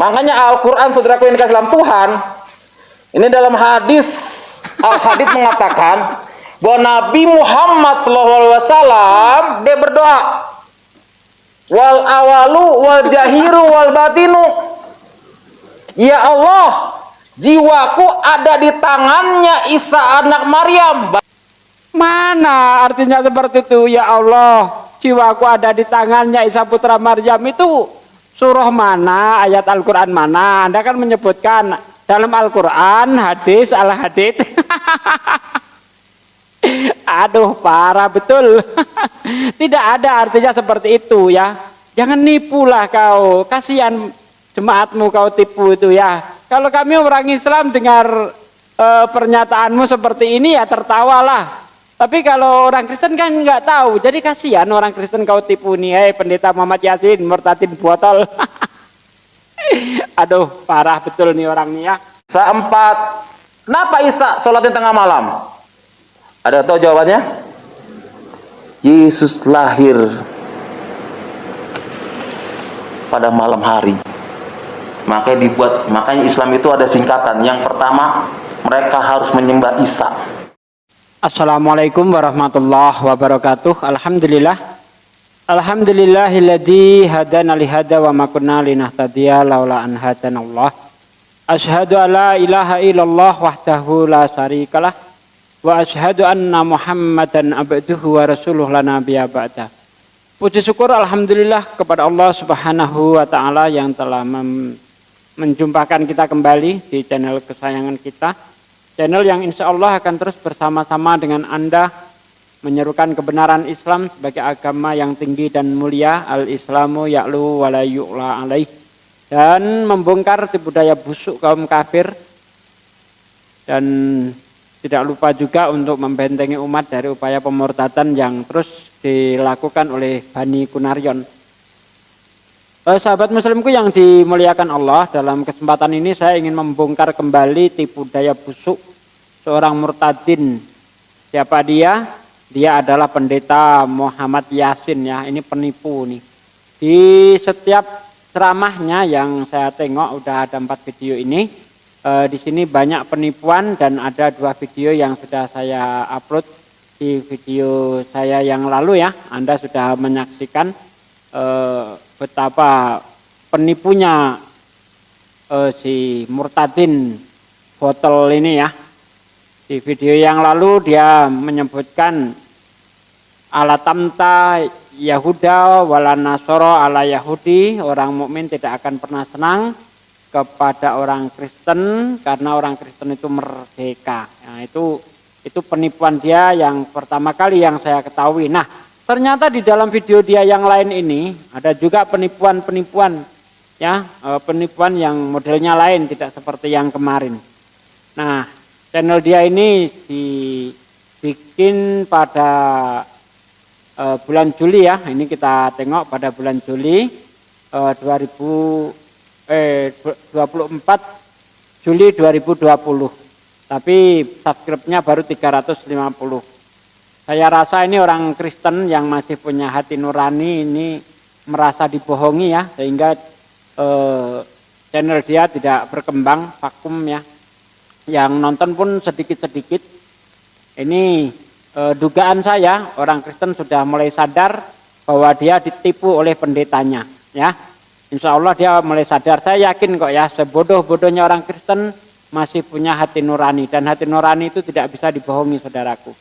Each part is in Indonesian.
Makanya Al-Quran, saudaraku yang dikasih dalam Tuhan, ini dalam hadis, Al-Hadith mengatakan bahwa Nabi Muhammad SAW dia berdoa, wal awalu wal jahiru wal batinu, ya Allah, jiwaku ada di tangannya Isa anak Maryam. Mana artinya seperti itu? Ya Allah, jiwaku ada di tangannya Isa putra Maryam. Itu surah mana, ayat Al-Quran mana? Anda kan menyebutkan dalam Al-Quran, hadis, al-hadith. Aduh, parah betul. Tidak ada artinya seperti itu ya. Jangan nipulah kau, kasihan jemaatmu kau tipu itu ya. Kalau kami orang Islam dengar pernyataanmu seperti ini ya tertawalah. Tapi kalau orang Kristen kan nggak tahu, jadi kasihan orang Kristen kau tipu nih, pendeta Muhammad Yasin, murtadin botol. Aduh, parah betul nih orang nih ya. Keempat, kenapa Isa sholat di tengah malam? Ada tahu jawabannya? Yesus lahir pada malam hari. Makanya Islam itu ada singkatan. Yang pertama, mereka harus menyembah Isa. Assalamualaikum warahmatullahi wabarakatuh. Alhamdulillah. Alhamdulillahilladzi hadana li hada wa ma kunna linahtadiya laula an hadanallah. Asyhadu an la ilaha illallah wahdahu la syarikalah wa asyhadu anna Muhammadan abduhu wa rasuluh la nabiyya ba'da. Puji syukur alhamdulillah kepada Allah Subhanahu wa taala yang telah menjumpakan kita kembali di channel kesayangan kita. Channel yang insya Allah akan terus bersama-sama dengan Anda menyerukan kebenaran Islam sebagai agama yang tinggi dan mulia, al-Islamu ya'lu wa la yu'la alaih, dan membongkar tipu daya busuk kaum kafir, dan tidak lupa juga untuk membentengi umat dari upaya pemurtadan yang terus dilakukan oleh Bani Kunaryon. Sahabat muslimku yang dimuliakan Allah, dalam kesempatan ini saya ingin membongkar kembali tipu daya busuk seorang murtadin. Siapa dia? Dia adalah pendeta Muhammad Yasin ya. Ini penipu nih. Di setiap ceramahnya yang saya tengok udah ada 4 video ini. Di sini banyak penipuan dan ada 2 video yang sudah saya upload di video saya yang lalu ya. Anda sudah menyaksikan betapa penipunya si murtadin botol ini ya. Di video yang lalu dia menyebutkan alatamta Yahuda wala nasoro ala Yahudi, orang mukmin tidak akan pernah senang kepada orang Kristen karena orang Kristen itu merdeka. Nah, itu penipuan dia yang pertama kali yang saya ketahui. Nah, ternyata di dalam video dia yang lain ini ada juga penipuan ya, penipuan yang modelnya lain, tidak seperti yang kemarin. Nah, channel dia ini dibikin pada bulan Juli ya. Ini kita tengok pada bulan Juli 24 Juli 2020. Tapi subscribe-nya baru 350. Saya rasa ini orang Kristen yang masih punya hati nurani ini merasa dibohongi ya, sehingga channel dia tidak berkembang, vakum ya. Yang nonton pun sedikit-sedikit. Ini dugaan saya orang Kristen sudah mulai sadar bahwa dia ditipu oleh pendetanya ya. Insya Allah dia mulai sadar. Saya yakin kok ya, sebodoh-bodohnya orang Kristen masih punya hati nurani, dan hati nurani itu tidak bisa dibohongi saudaraku.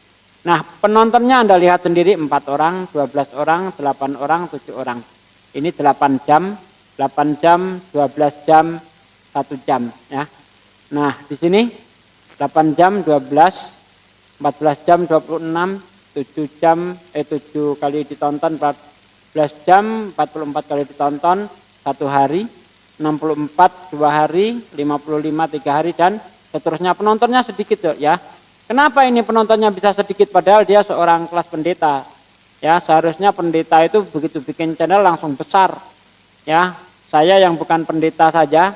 Nah, penontonnya Anda lihat sendiri, 4 orang, 12 orang, 8 orang, 7 orang. Ini 8 jam, 12 jam, 1 jam ya. Nah, di sini 8 jam 12, 14 jam 26, 7 jam 7 kali ditonton, 14 jam 44 kali ditonton 1 hari, 64 2 hari, 55 3 hari, dan seterusnya. Penontonnya sedikit ya. Kenapa ini penontonnya bisa sedikit padahal dia seorang kelas pendeta? Ya, seharusnya pendeta itu begitu bikin channel langsung besar. Ya, saya yang bukan pendeta saja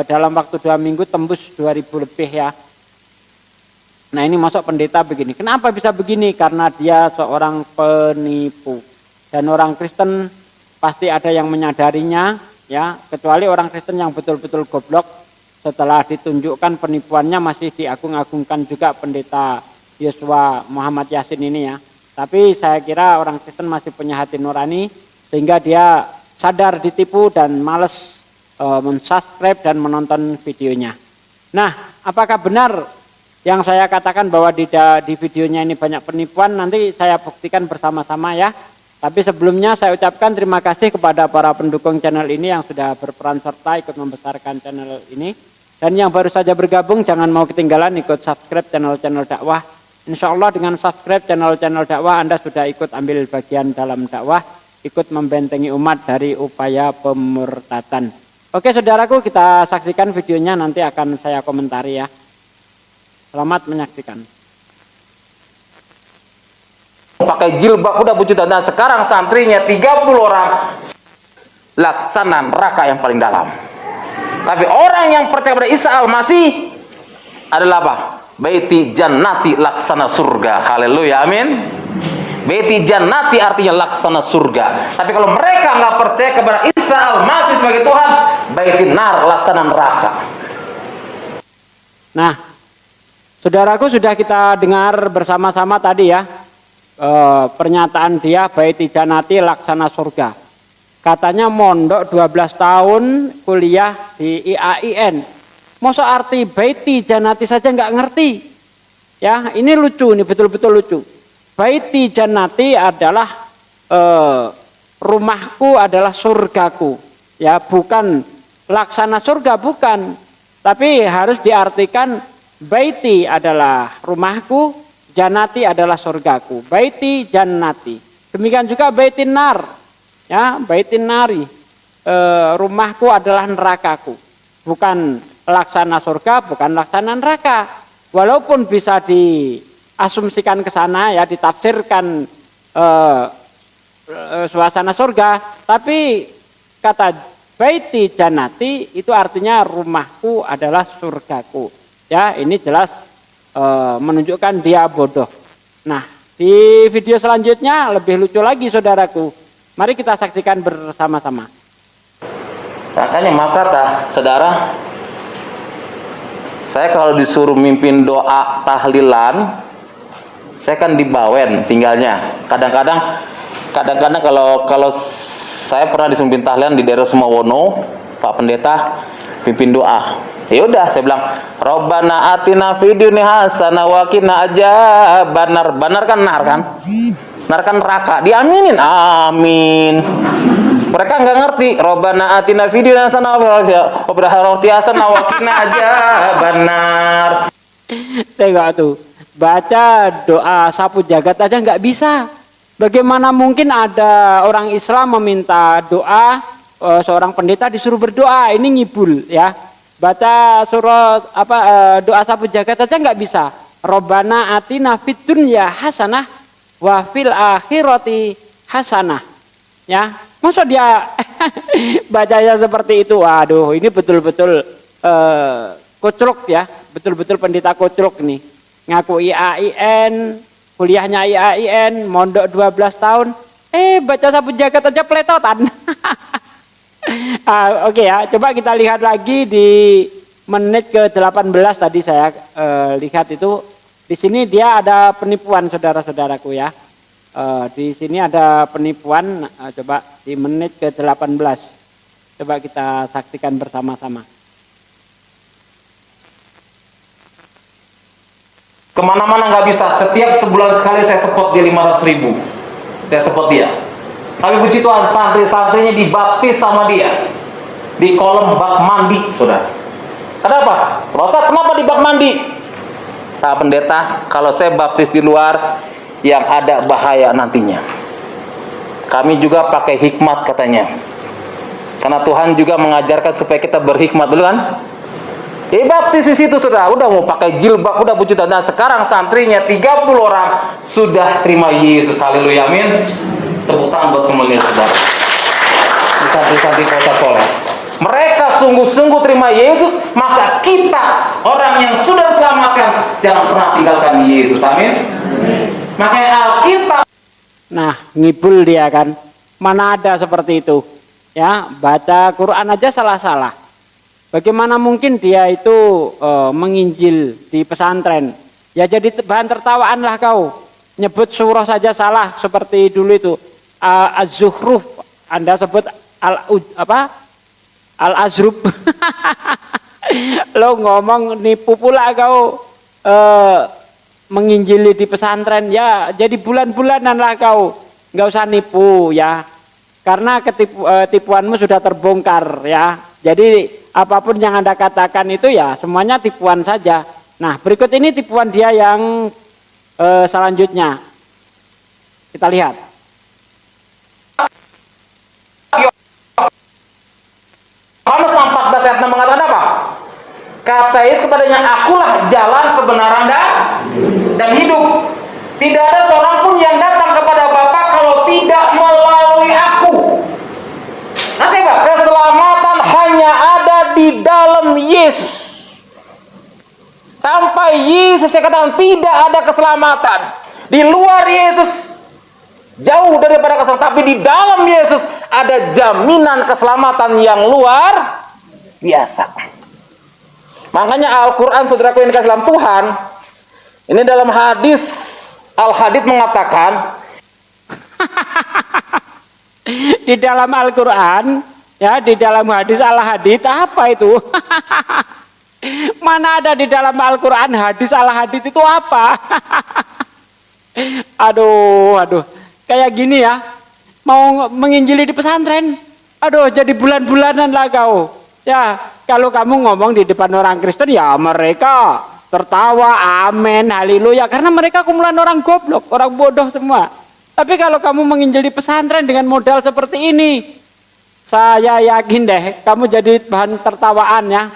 dalam waktu 2 minggu tembus 2000 lebih ya. Nah, ini masuk pendeta begini. Kenapa bisa begini? Karena dia seorang penipu. Dan orang Kristen pasti ada yang menyadarinya, ya, kecuali orang Kristen yang betul-betul goblok setelah ditunjukkan penipuannya masih diagung-agungkan juga pendeta Yosua Muhammad Yasin ini ya. Tapi saya kira orang Kristen masih punya hati nurani sehingga dia sadar ditipu dan males mensubscribe dan menonton videonya. Nah, apakah benar yang saya katakan bahwa di videonya ini banyak penipuan? Nanti saya buktikan bersama-sama ya. Tapi sebelumnya saya ucapkan terima kasih kepada para pendukung channel ini yang sudah berperan serta ikut membesarkan channel ini. Dan yang baru saja bergabung jangan mau ketinggalan ikut subscribe channel-channel dakwah. Insya Allah dengan subscribe channel-channel dakwah Anda sudah ikut ambil bagian dalam dakwah, ikut membentengi umat dari upaya pemurtadan. Oke saudaraku, kita saksikan videonya, nanti akan saya komentari ya. Selamat menyaksikan. Pakai jilbab udah puji Tuhan, dan sekarang santrinya 30 orang laksana neraka yang paling dalam. Tapi orang yang percaya pada Isa Al-Masih adalah apa? Baiti jannati, laksana surga. Haleluya, amin. Baiti jannati artinya laksana surga. Tapi kalau mereka nggak percaya kepada Isa Al-Masih sebagai Tuhan, baiti nar, laksana neraka. Nah, saudaraku, sudah kita dengar bersama-sama tadi ya, pernyataan dia baiti jannati, laksana surga. Katanya mondok 12 tahun kuliah di IAIN. Masa arti baiti jannati saja nggak ngerti. Ya, ini lucu, ini betul-betul lucu. Baiti jannati adalah rumahku adalah surgaku. Ya, bukan laksana surga, bukan. Tapi harus diartikan baiti adalah rumahku, jannati adalah surgaku. Baiti jannati. Demikian juga baitin nar. Ya, baitin nari, rumahku adalah nerakaku, bukan laksana surga, bukan laksana neraka. Walaupun bisa diasumsikan ke sana ya, ditafsirkan suasana surga, tapi kata baiti jannati itu artinya rumahku adalah surgaku. Ya, ini jelas menunjukkan dia bodoh. Nah, di video selanjutnya lebih lucu lagi saudaraku. Mari kita saksikan bersama-sama. Makanya saudara, saya kalau disuruh mimpin doa tahlilan, saya kan di Bawen tinggalnya. Kadang-kadang kalau saya pernah disuruh mimpin tahlilan di daerah Sumawono, Pak Pendeta pimpin doa. Ya udah, saya bilang, Robbana atina fid dunya hasanah wa qina adzabannar. Banar kan nar kan? Nar kan neraka. Diaminin, amin. Mereka nggak ngerti. Robbana atina fid dunya hasanah wa fil akhirati hasanah wa qina adzabannar. Tengok tuh, baca doa sapu jagat aja nggak bisa. Bagaimana mungkin ada orang Islam meminta doa, seorang pendeta disuruh berdoa? Ini ngibul ya. Baca surat doa sapu jagat aja nggak bisa. Robbana atina fid dunya hasanah wa fil akhirati hasanah. Ya, masa dia bacanya seperti itu? Waduh, ini betul-betul kocrok ya, betul-betul pendeta kocrok nih. Ngaku IAIN, kuliahnya IAIN, mondok 12 tahun, baca sapu jagat aja peletotan. Oke ya, coba kita lihat lagi di menit ke-18 tadi saya lihat itu. Di sini dia ada penipuan saudara-saudaraku ya. Di sini ada penipuan, coba di menit ke-18. Coba kita saksikan bersama-sama. Kemana-mana nggak bisa. Setiap sebulan sekali saya support dia 500.000. Saya support dia. Tapi puji Tuhan, santri-santrinya dibaptis sama dia di kolom bak mandi, saudara. Kenapa? Ustaz, kenapa di bak mandi? Pak Pendeta, kalau saya baptis di luar yang ada bahaya nantinya. Kami juga pakai hikmat katanya. Karena Tuhan juga mengajarkan supaya kita berhikmat dulu kan. Baptis di situ sudah, udah mau pakai jilbab, udah puji Tuhan. Dan sekarang santrinya 30 orang sudah terima Yesus. Haleluya, amin. Tepuk tangan buat kemuliaan saudara. Santri-santri Kota Soleh. Mereka sungguh-sungguh terima Yesus, masa kita orang yang sudah diselamatkan jangan pernah tinggalkan Yesus, amin. Makanya Alkitab. Nah, ngibul dia kan. Mana ada seperti itu. Ya, baca Quran aja salah-salah. Bagaimana mungkin dia itu menginjil di pesantren? Ya jadi bahan tertawaan lah kau. Nyebut surah saja salah seperti dulu itu Az-Zukhruf, Anda sebut Al-Azrub. Lo ngomong nipu pula kau menginjili di pesantren, ya jadi bulan-bulanan lah kau. Nggak usah nipu ya. Karena tipuanmu sudah terbongkar ya. Jadi apapun yang Anda katakan itu ya semuanya tipuan saja. Nah, berikut ini tipuan dia yang selanjutnya. Kita lihat. Yohanes 14 ayat 6 mengatakan apa? Kata Yesus kepadanya, akulah jalan kebenaran dan hidup. Tidak ada seorang pun yang datang kepada Bapa kalau tidak melalui aku. Nanti Pak, keselamatan hanya ada di dalam Yesus. Tanpa Yesus saya katakan tidak ada keselamatan. Di luar Yesus jauh daripada keselamatan. Tapi di dalam Yesus ada jaminan keselamatan yang luar biasa. Makanya Al-Quran, saudaraku yang dikasih dalam Tuhan, ini dalam hadis Al-Hadid mengatakan di dalam Al-Quran, ya di dalam hadis Al-Hadid apa itu? Mana ada di dalam Al-Quran hadis Al-Hadid itu apa? Aduh, kayak gini ya, mau menginjili di pesantren, aduh jadi bulan-bulanan lah kau. Ya kalau kamu ngomong di depan orang Kristen ya mereka tertawa, amin, haleluya, karena mereka kumpulan orang goblok, orang bodoh semua. Tapi kalau kamu menginjil di pesantren dengan modal seperti ini, saya yakin deh kamu jadi bahan tertawaan ya.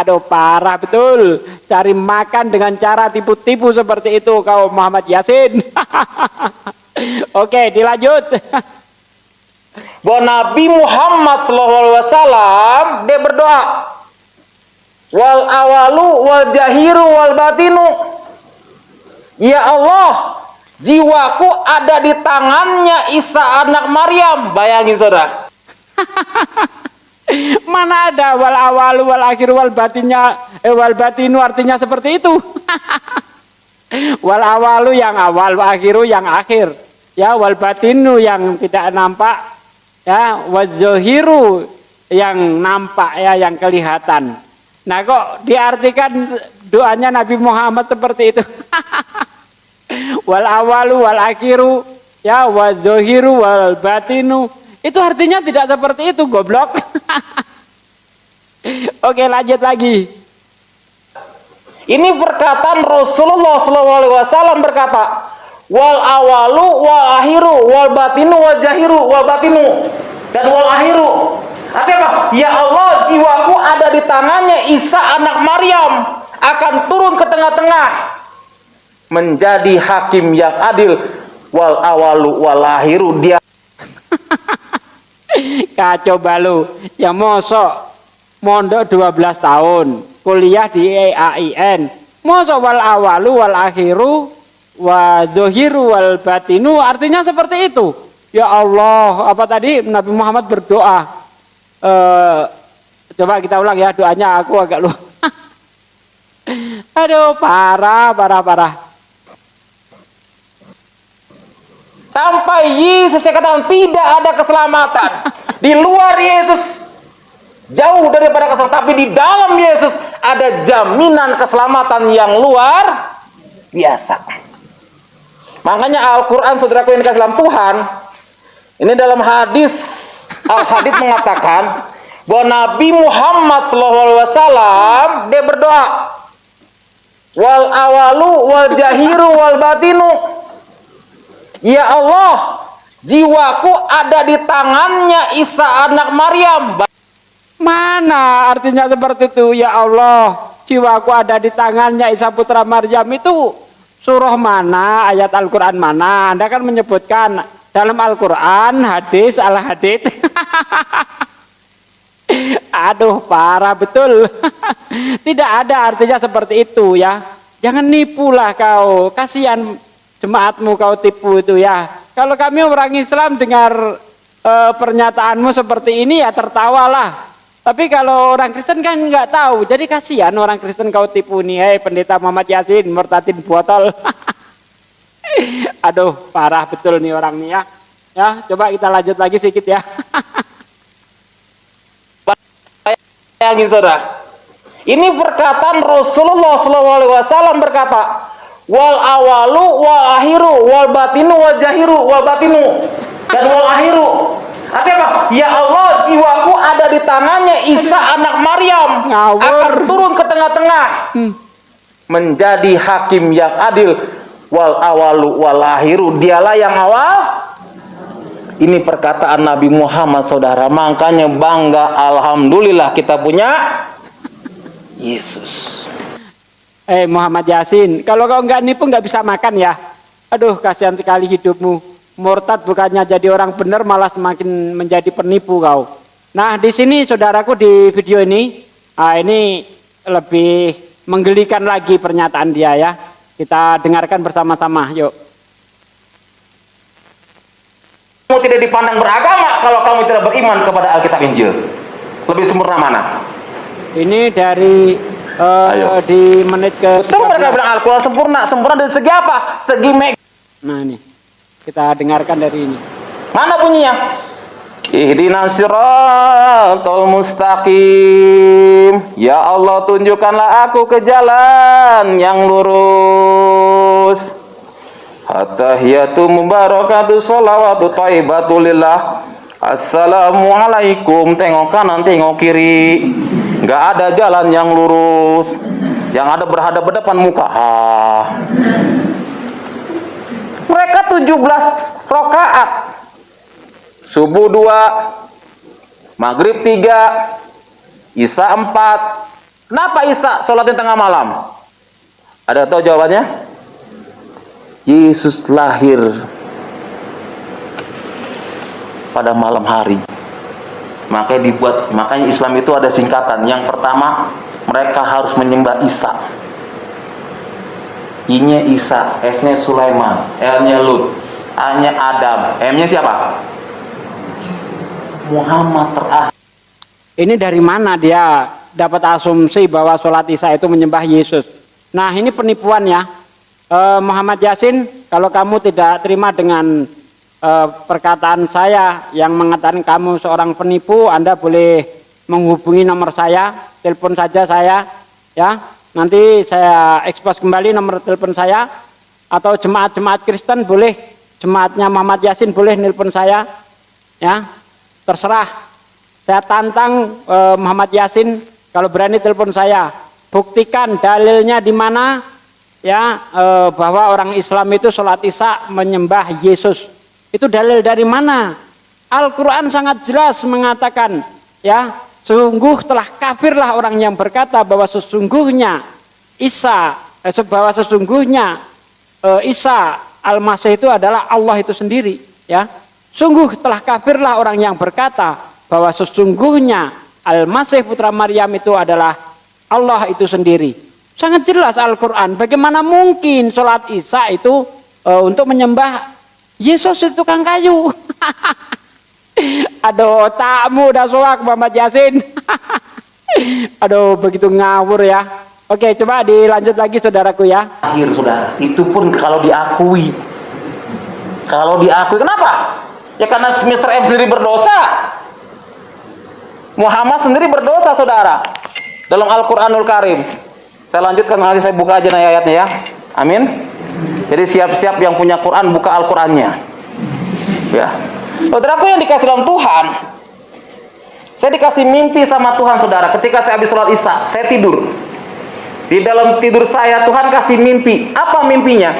Aduh parah betul, cari makan dengan cara tipu-tipu seperti itu kau Muhammad Yasin. Oke, dilanjut. Bahwa Nabi Muhammad SAW dia berdoa, wal awalu wal jahiru wal batinu, ya Allah, jiwaku ada di tangannya Isa anak Maryam. Bayangin saudara. Mana ada wal awalu wal akhiru wal batinnya wal batinu artinya seperti itu. Wal awalu yang awal, wal akhiru yang akhir. Ya, wal batinu yang tidak nampak, ya, wal zahiru yang nampak ya, yang kelihatan. Nah, kok diartikan doanya Nabi Muhammad seperti itu? Wal awalu wal akhiru, ya, wal zahiru wal batinu. Itu artinya tidak seperti itu, goblok. Oke, lanjut lagi. Ini perkataan Rasulullah SAW berkata, wal awalu wal akhiru wal batinu wal jahiru wal batinu dan wal akhiru. Artinya apa? Ya Allah, jiwaku ada di tangannya Isa anak Maryam, akan turun ke tengah-tengah menjadi hakim yang adil. Wal awalu wal akhiru, dia kacau balu. Ya mosok mondok 12 tahun, kuliah di EAIN. Mosok wal awalu wal akhiru wa dzohiru wal batinu artinya seperti itu. Ya Allah, apa tadi Nabi Muhammad berdoa? Coba kita ulang ya doanya, aku agak lupa. Aduh, parah. Tanpa Yesus saya katakan tidak ada keselamatan. Di luar Yesus jauh daripada keselamatan. Tapi di dalam Yesus ada jaminan keselamatan yang luar biasa. Makanya Al-Quran, saudaraku yang dikasih dalam Tuhan, ini dalam hadis Al-Hadid mengatakan bahwa Nabi Muhammad SAW dia berdoa, wal awalu wal jahiru wal batinu, ya Allah, jiwaku ada di tangannya Isa anak Maryam. Mana artinya seperti itu? Ya Allah, jiwaku ada di tangannya Isa putra Maryam. Itu surah mana, ayat Al-Quran mana? Anda kan menyebutkan dalam Al-Quran, hadis Al-Hadid. Aduh, parah betul. Tidak ada artinya seperti itu ya. Jangan nipulah kau, kasihan jemaatmu kau tipu itu ya. Kalau kami orang Islam dengar pernyataanmu seperti ini ya tertawalah. Tapi kalau orang Kristen kan nggak tahu, jadi kasihan orang Kristen kau tipu nih, hei pendeta Muhammad Yasin, murtadin botol. Aduh, parah betul nih orang nih ya. Ya, coba kita lanjut lagi sedikit ya. Bayangin saudara, ini perkataan Rasulullah SAW berkata, wal awalu wal akhiru wal batinu wal jahiru wal batinu dan wal akhiru. Artinya apa? Ya Allah, jiwaku ada di tangannya Isa anak Maryam. Ngawur. Akan turun ke tengah-tengah. Menjadi hakim yang adil. Wal awalu wal akhiru. Dialah yang awal. Ini perkataan Nabi Muhammad, saudara. Makanya bangga, alhamdulillah kita punya Yesus. Muhammad Yasin, kalau kau nggak nipu nggak bisa makan ya. Aduh, kasihan sekali hidupmu. Murtad bukannya jadi orang benar, malah semakin menjadi penipu kau. Nah, di sini saudaraku di video ini lebih menggelikan lagi pernyataan dia ya. Kita dengarkan bersama-sama, yuk. Kamu tidak dipandang beragama kalau kamu tidak beriman kepada Alkitab Injil. Lebih sempurna mana? Ini dari di menit ke. Betul mereka bilang Al-Quran sempurna. Sempurna dari segi apa? Segi Nah ini, kita dengarkan dari ini. mana bunyinya? Ihdinas siratal mustaqim. Ya Allah, tunjukkanlah aku ke jalan yang lurus. At-tahiyatu mubarakatu sholawatu thayyibatu lillah. Assalamualaikum. Tengok kanan, tengok kiri. Nggak ada jalan yang lurus. Yang ada berhadapan muka. Mereka 17 rakaat. Subuh 2, maghrib 3, Isya 4. Kenapa Isya sholatnya tengah malam? Ada tahu jawabannya? Yesus lahir pada malam hari. Makanya Islam itu ada singkatan. Yang pertama, mereka harus menyembah Isa. I-nya Isa, S-nya Sulaiman, L-nya Lut, A-nya Adam, M-nya siapa? Muhammad terakhir. Ini dari mana dia dapat asumsi bahwa sholat Isya itu menyembah Yesus? Nah, ini penipuan ya. Muhammad Yasin, kalau kamu tidak terima dengan perkataan saya yang mengatakan kamu seorang penipu, Anda boleh menghubungi nomor saya, telepon saja saya, ya. Nanti saya expose kembali nomor telepon saya, atau jemaat-jemaat Kristen boleh, jemaatnya Muhammad Yasin boleh nelpon saya, ya. Terserah. Saya tantang Muhammad Yasin, kalau berani telepon saya, buktikan dalilnya di mana, ya, bahwa orang Islam itu sholat Isya menyembah Yesus. Itu dalil dari mana? Al-Quran sangat jelas mengatakan, ya, sungguh telah kafirlah orang yang berkata bahwa sesungguhnya Isa Al-Masih itu adalah Allah itu sendiri, ya. Sungguh telah kafirlah orang yang berkata bahwa sesungguhnya Al-Masih putra Maryam itu adalah Allah itu sendiri. Sangat jelas Al-Quran. Bagaimana mungkin sholat Isya itu untuk menyembah Yesus itu tukang kayu? Aduh, takmu udah soak Muhammad Yasin. Aduh, begitu ngawur ya. Oke, coba dilanjut lagi saudaraku ya. Akhir saudara, itu pun kalau diakui. Kalau diakui, kenapa? Ya karena Mr. M sendiri berdosa. Muhammad sendiri berdosa saudara. Dalam Al-Quranul Karim. Saya lanjutkan lagi, saya buka aja ayatnya ya. Amin. Jadi siap-siap yang punya Quran, buka Al-Qurannya. Ya. Saudaraku yang dikasih dalam Tuhan, saya dikasih mimpi sama Tuhan saudara. Ketika saya habis sholat Isya, saya tidur. Di dalam tidur saya Tuhan kasih mimpi. Apa mimpinya?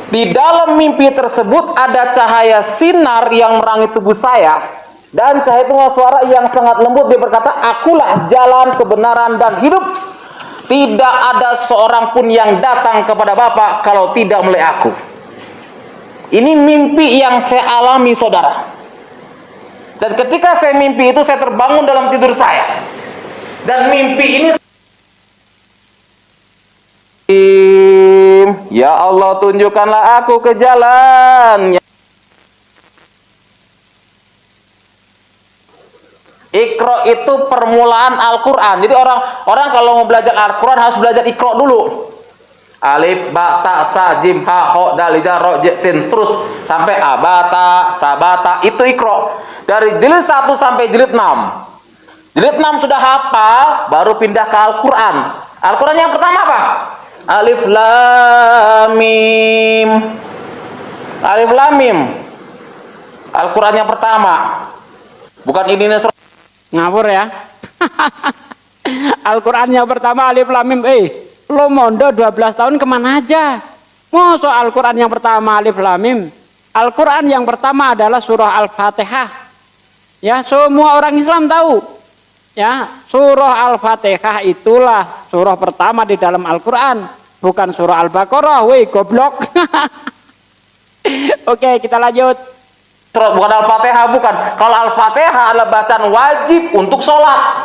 Di dalam mimpi tersebut ada cahaya sinar yang merangi tubuh saya. Dan cahaya itu suara yang sangat lembut. Dia berkata, akulah jalan, kebenaran, dan hidup. Tidak ada seorang pun yang datang kepada Bapa kalau tidak melalui aku. Ini mimpi yang saya alami saudara. Dan ketika saya mimpi itu, saya terbangun dalam tidur saya. Dan mimpi ini, ya Allah, tunjukkanlah aku ke jalan. Iqra itu permulaan Al-Quran. Jadi orang kalau mau belajar Al-Quran harus belajar Iqra dulu. Alif, ba, ta, sa, jim, ha, ho, dal, ja, ro, je, sin, terus sampai abata, sabata, itu Iqra. Dari jilid 1 sampai jilid 6. Jilid 6 sudah hafal, baru pindah ke Al-Quran. Al-Quran yang pertama apa? Alif, lam, mim. Alif, lam, mim. Al-Quran yang pertama. Bukan ini nih. Ngawur ya. Al-Quran yang pertama Alif Lam Mim. Lo mondo 12 tahun kemana aja? Masa Al-Quran yang pertama Alif Lam Mim? Al-Quran yang pertama adalah surah Al-Fatihah. Ya, semua orang Islam tahu. Ya, surah Al-Fatihah itulah surah pertama di dalam Al-Quran, bukan surah Al-Baqarah. Woi, goblok. Oke, kita lanjut. Bukan Al-Fatihah, bukan. Kalau Al-Fatihah adalah bacaan wajib untuk sholat.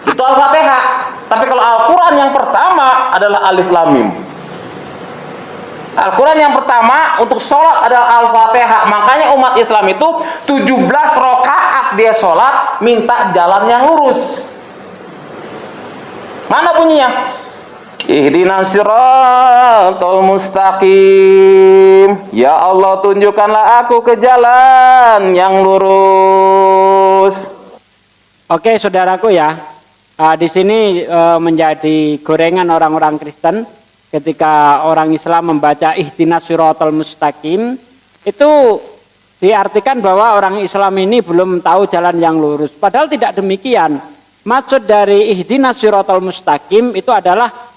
Itu Al-Fatihah. Tapi kalau Al-Quran yang pertama adalah Alif Lam Mim. Al-Quran yang pertama untuk sholat adalah Al-Fatihah. Makanya umat Islam itu 17 rakaat dia sholat minta jalan yang lurus. Mana bunyinya? Ihdinas siratal mustaqim. Ya Allah, tunjukkanlah aku ke jalan yang lurus. Oke, saudaraku ya. Di sini menjadi gorengan orang-orang Kristen ketika orang Islam membaca ihdinas siratal mustaqim, itu diartikan bahwa orang Islam ini belum tahu jalan yang lurus. Padahal tidak demikian. Maksud dari ihdinas siratal mustaqim itu adalah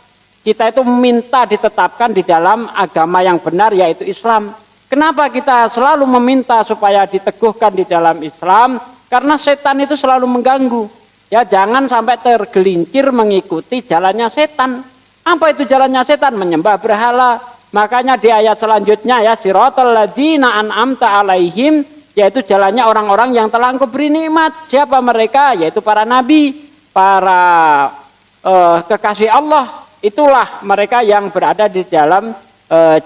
kita itu minta ditetapkan di dalam agama yang benar, yaitu Islam. Kenapa kita selalu meminta supaya diteguhkan di dalam Islam? Karena setan itu selalu mengganggu. Ya, jangan sampai tergelincir mengikuti jalannya setan. Apa itu jalannya setan? Menyembah berhala. Makanya di ayat selanjutnya ya, siratal ladzina an'amta alaihim, yaitu jalannya orang-orang yang telah Engkau beri nikmat. Siapa mereka? Yaitu para nabi, para kekasih Allah. Itulah mereka yang berada di dalam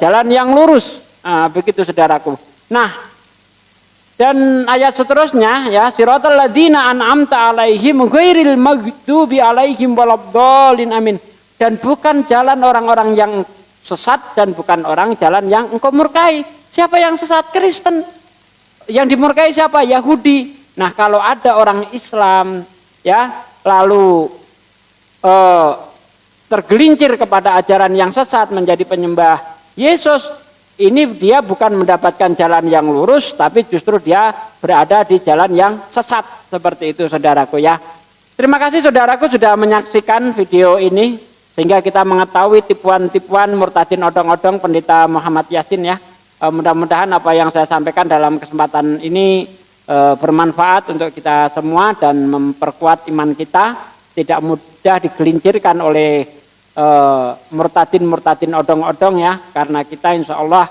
jalan yang lurus. Begitu saudaraku. Nah, dan ayat seterusnya ya, siratal ladzina an'amta alaihim ghairil maghdubi alaihim waladdallin amin. Dan bukan jalan orang-orang yang sesat dan bukan jalan yang Engkau murkai. Siapa yang sesat? Kristen. Yang dimurkai siapa? Yahudi. Nah, kalau ada orang Islam ya lalu tergelincir kepada ajaran yang sesat menjadi penyembah Yesus, ini dia bukan mendapatkan jalan yang lurus, tapi justru dia berada di jalan yang sesat. Seperti itu saudaraku ya. Terima kasih saudaraku sudah menyaksikan video ini, sehingga kita mengetahui tipuan-tipuan murtadin odong-odong Pendeta Muhammad Yasin ya. Mudah-mudahan apa yang saya sampaikan dalam kesempatan ini bermanfaat untuk kita semua dan memperkuat iman kita. Tidak mudah digelincirkan oleh murtadin odong-odong ya, karena kita insya Allah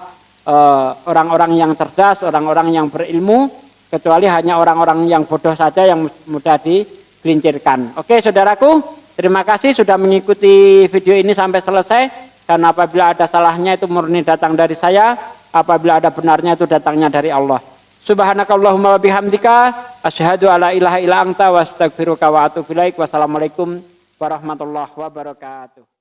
orang-orang yang cerdas, orang-orang yang berilmu, kecuali hanya orang-orang yang bodoh saja yang mudah digelincirkan. Oke saudaraku, terima kasih sudah mengikuti video ini sampai selesai, dan apabila ada salahnya itu murni datang dari saya, apabila ada benarnya itu datangnya dari Allah. Subhanakallahumma wa bihamdika asyhadu alla ilaha illa anta wa astaghfiruka wa atubu ilaik. Wassalamualaikum warahmatullahi wabarakatuh.